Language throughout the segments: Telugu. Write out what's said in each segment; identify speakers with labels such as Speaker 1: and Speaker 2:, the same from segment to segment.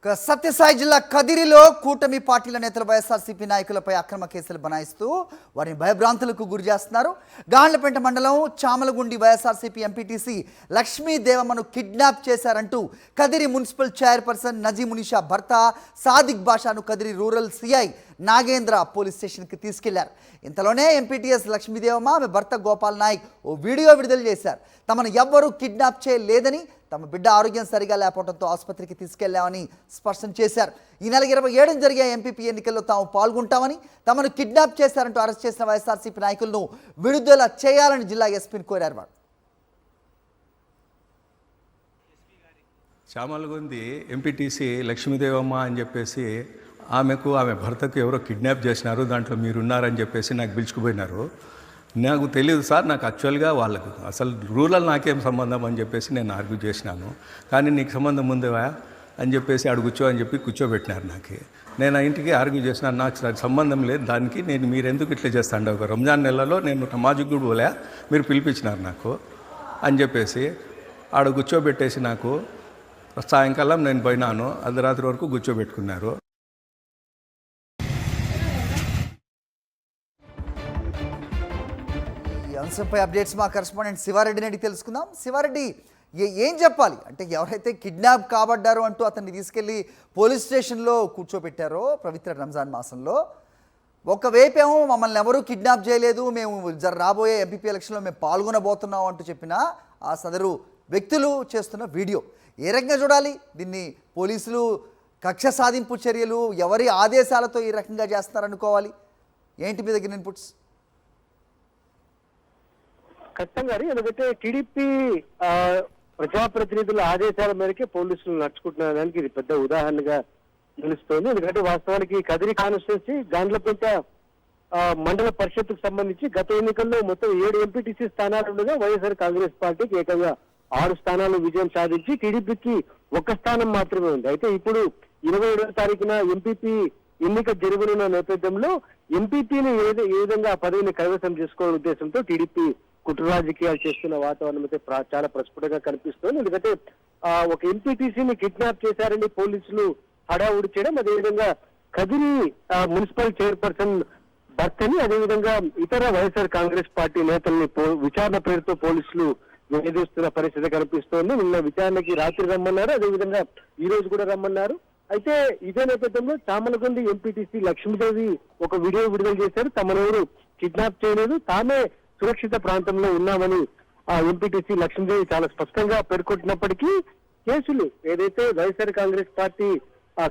Speaker 1: సత్యసాయి జిల్లా కదిరిలో కూటమి పార్టీల నేతలు వైఎస్ఆర్సీపీ నాయకులపై అక్రమ కేసులు బనాయిస్తూ వారిని భయభ్రాంతులకు గురి చేస్తున్నారు. గాండ్లపేట మండలం చామలగుండి వైఎస్ఆర్సీపీ ఎంపీటీసీ లక్ష్మీదేవమ్మను కిడ్నాప్ చేశారంటూ కదిరి మున్సిపల్ చైర్పర్సన్ నజీమునిషా భర్త సాదిక్ బాషాను Kadiri rural CI Nagendra police స్టేషన్కి తీసుకెళ్లారు. ఇంతలోనే ఎంపీటీఎస్ లక్ష్మీదేవమ్మ ఆమె భర్త గోపాల్ నాయక్ ఓ వీడియో విడుదల చేశారు. తమను ఎవ్వరూ కిడ్నాప్ చేయలేదని, తమ బిడ్డ ఆరోగ్యం సరిగా లేకపోవడంతో ఆసుపత్రికి తీసుకెళ్లామని స్పష్టం చేశారు. ఈ నెల 27న జరిగే ఎంపీపీ ఎన్నికల్లో తాము పాల్గొంటామని, తమను కిడ్నాప్ చేశారంటూ అరెస్ట్ చేసిన వైఎస్ఆర్సీపీ నాయకులను విడుదల చేయాలని జిల్లా ఎస్పీని కోరారు. వారు
Speaker 2: చామలగుంది ఎంపీటీసీ లక్ష్మీదేవమ్మ అని చెప్పేసి ఆమె భర్తకు ఎవరో కిడ్నాప్ చేసినారు, దాంట్లో మీరున్నారని చెప్పేసి నాకు పిలుచుకుపోయినారు. నాకు తెలియదు సార్, నాకు యాక్చువల్గా వాళ్ళకు అసలు రూరల్ నాకేం సంబంధం అని చెప్పేసి నేను ఆర్గ్యూ చేసినాను. కానీ నీకు సంబంధం ఉందివా అని చెప్పేసి కూర్చో అని చెప్పి కూర్చోబెట్టినారు. నేను ఆ ఇంటికి ఆర్గ్యూ చేసినాను, నాకు సంబంధం లేదు దానికి, నేను మీరు ఎందుకు ఇట్లా చేస్తాను, ఒక రంజాన్ నెలలో నేను నమాజ్కి కూడా పోలే, మీరు పిలిపించినారు నాకు అని చెప్పేసి కూర్చోబెట్టేసి నాకు సాయంకాలం నేను పోయినాను, అర్ధరాత్రి వరకు కూర్చోబెట్టుకున్నారు.
Speaker 1: అంశంపై అప్డేట్స్ మా కరెస్పాండెంట్ శివారెడ్డిని అడిగి తెలుసుకుందాం. శివారెడ్డి, ఏం చెప్పాలి అంటే ఎవరైతే కిడ్నాప్ కాబడ్డారో అంటూ అతన్ని తీసుకెళ్ళి పోలీస్ స్టేషన్లో కూర్చోబెట్టారో పవిత్ర రంజాన్ మాసంలో, ఒకవైపేమో మమ్మల్ని ఎవరూ కిడ్నాప్ చేయలేదు, మేము రాబోయే ఎంపీపీ ఎలక్షన్లో మేము పాల్గొనబోతున్నాం అంటూ చెప్పిన ఆ సదరు వ్యక్తులు చేస్తున్న వీడియో ఏ రకంగా చూడాలి? దీన్ని పోలీసులు కక్ష సాధింపు చర్యలు ఎవరి ఆదేశాలతో ఈ రకంగా చేస్తారనుకోవాలి? ఏంటి మీ దగ్గర ఇన్పుట్స్?
Speaker 3: ఖచ్చితంగా ఎందుకంటే టీడీపీ ప్రజాప్రతినిధుల ఆదేశాల మేరకే పోలీసులు నడుచుకుంటున్న దానికి ఇది పెద్ద ఉదాహరణగా నిలుస్తోంది. ఎందుకంటే వాస్తవానికి కదిరి కాన్స్టిట్యున్సీ గాండ్లపేట మండల పరిషత్తుకు సంబంధించి గత ఎన్నికల్లో మొత్తం 7 ఎంపీటీసీ స్థానాలు ఉండగా వైఎస్ఆర్ కాంగ్రెస్ పార్టీకి ఏకంగా 6 స్థానాలు విజయం సాధించి టీడీపీకి 1 స్థానం మాత్రమే ఉంది. అయితే ఇప్పుడు 27వ తారీఖున ఎంపీపీ ఎన్నిక జరగనున్న నేపథ్యంలో ఎంపీపీని ఏ విధంగా ఆ పదవిని కైవసం చేసుకోవాలనే ఉద్దేశంతో టీడీపీ కుట్ర రాజకీయాలు చేస్తున్న వాతావరణం అయితే చాలా ప్రస్ఫుటంగా కనిపిస్తోంది. ఎందుకంటే ఒక ఎంపీటీసీని కిడ్నాప్ చేశారని పోలీసులు హడావుడి చేయడం, అదేవిధంగా కదిరి మున్సిపల్ చైర్పర్సన్ భర్తని, అదేవిధంగా ఇతర వైఎస్ఆర్ కాంగ్రెస్ పార్టీ నేతల్ని విచారణ పేరుతో పోలీసులు వేధిస్తున్న పరిస్థితి కనిపిస్తోంది. నిన్న విచారణకి రాత్రి రమ్మన్నారు, అదేవిధంగా ఈ రోజు కూడా రమ్మన్నారు. అయితే ఇదే నేపథ్యంలో చామలగుండి ఎంపీటీసీ లక్ష్మీదేవి ఒక వీడియో విడుదల చేశారు. తమనెవరు కిడ్నాప్ చేయలేదు, తామే సురక్షిత ప్రాంతంలో ఉన్నామని ఆ ఎంపీటీసీ లక్ష్మీదేవి చాలా స్పష్టంగా పేర్కొంటున్నప్పటికీ కేసులు ఏదైతే వైఎస్ఆర్ కాంగ్రెస్ పార్టీ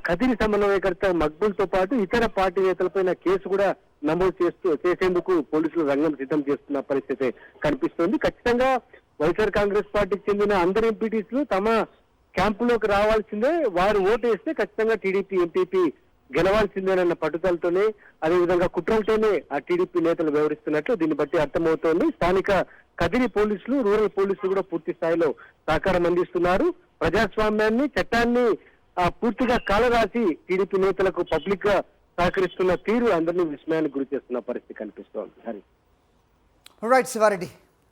Speaker 3: కదిరి సమన్వయకర్త మక్బుల్ తో పాటు ఇతర పార్టీ నేతలపైన కేసు కూడా నమోదు చేసేందుకు పోలీసులు రంగం సిద్ధం చేస్తున్న పరిస్థితి కనిపిస్తోంది. ఖచ్చితంగా వైఎస్ఆర్ కాంగ్రెస్ పార్టీకి చెందిన అందరు ఎంపీటీసీలు తమ క్యాంపులోకి రావాల్సిందే, వారు ఓటు వేస్తే ఖచ్చితంగా టీడీపీ ఎంపీపీ గెలవాల్సిందేనన్న పట్టుదలతోనే, అదేవిధంగా కుట్రలతోనే ఆ టీడీపీ నేతలు వ్యవహరిస్తున్నట్లు దీన్ని బట్టి అర్థమవుతోంది. స్థానిక కదిరి పోలీసులు, రూరల్ పోలీసులు కూడా పూర్తి స్థాయిలో సహకారం అందిస్తున్నారు. ప్రజాస్వామ్యాన్ని, చట్టాన్ని పూర్తిగా కాలరాసి టీడీపీ నేతలకు పబ్లిక్ గా సహకరిస్తున్న తీరు అందరినీ విస్మయానికి గురి చేస్తున్న పరిస్థితి కనిపిస్తోంది.
Speaker 1: రైట్ శివారెడ్డి.